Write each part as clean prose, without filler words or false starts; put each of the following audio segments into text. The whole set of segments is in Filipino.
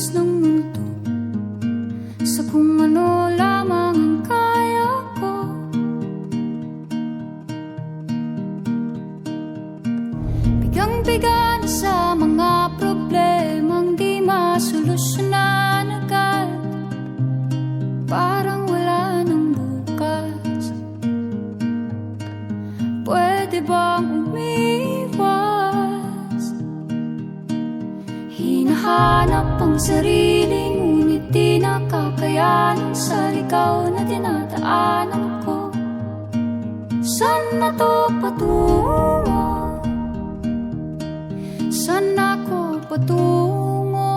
kilos ng mundo, sa kung ano lamang ang kaya ko. Bigang-biga na sa mga problemang di masolusyonan agad, parang wala nang bukas. Pwede bang umiwas? Hinahanap ang sarili, ngunit di nakakayanan sa ligaw na dinadaanan ko. Saan na to patungo? Saan ako patungo?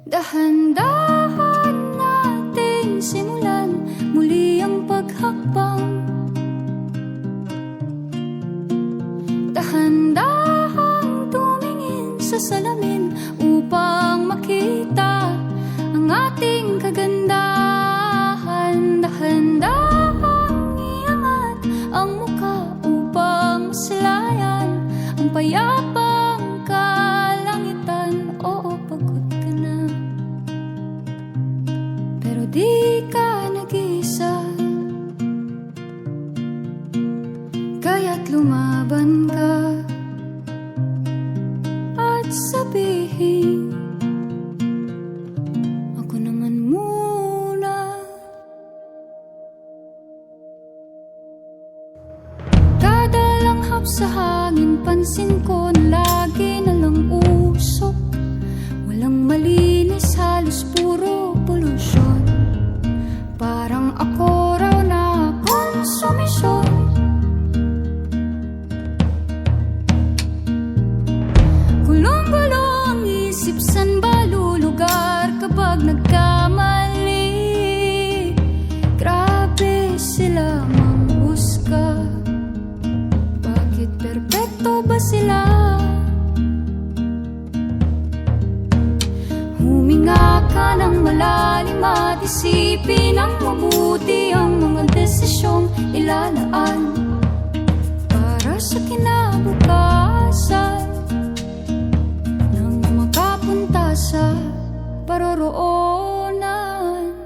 Dahan-dahan nating simulan muli ang paghakbang. Dahan-dahang tumingin sa salamin upang makita ang ating kagandahan. Dahan-dahang iangat ang mukha upang maslayan ang payapang kalangitan. Oo, pagod ka na, pero di ka nag-iisa. Kaya't lumaban ka at sabihin, ako naman muna. Kada langhap sa hangin, pansin ko na lagi na lang usok. Walang malinis, halos puro polusyon. Parang ako raw na konsumisyon. Gulong-gulo ang isip, san ba lulugar kapag nagkamali? Grabe sila manghusga, bakit perpekto ba sila? Huminga ka ng malalim at isipin ang mabuti ang mga desisyong ilalaan para sa kinabukasan, sa paroroonan.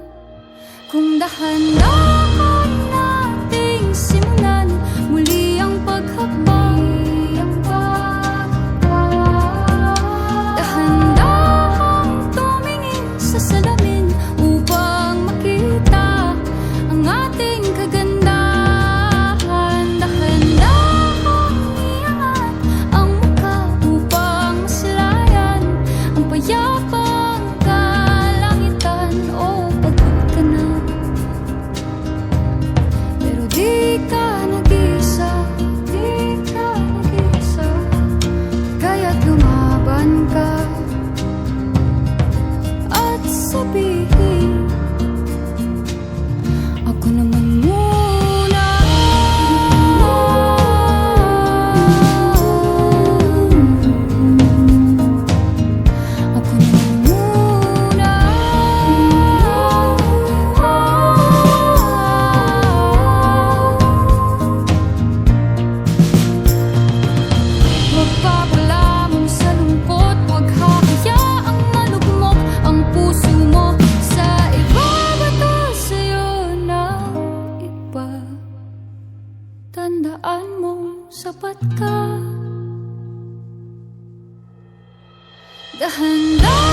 Kung dahan-dahan nating simulan muli ang paghakbang, dahan-dahang tumingin sa salamin upang makita ang ating kagandahan. Dahan-dahang iangat ang mukha upang maslayan ang payapang kalangitan. Oh, pagod ka na, pero di ka nag-iisa. Di ka nag-iisa. Kaya't lumaban ka at sabihin, ako naman muna. Ako naman muna. Huwag papalamon sa lungkot, huwag hahayaang malugmok ang puso mo sa iba. Bato sa'yo ng iba. Tandaan mo, sapat ka. Dahan-dahan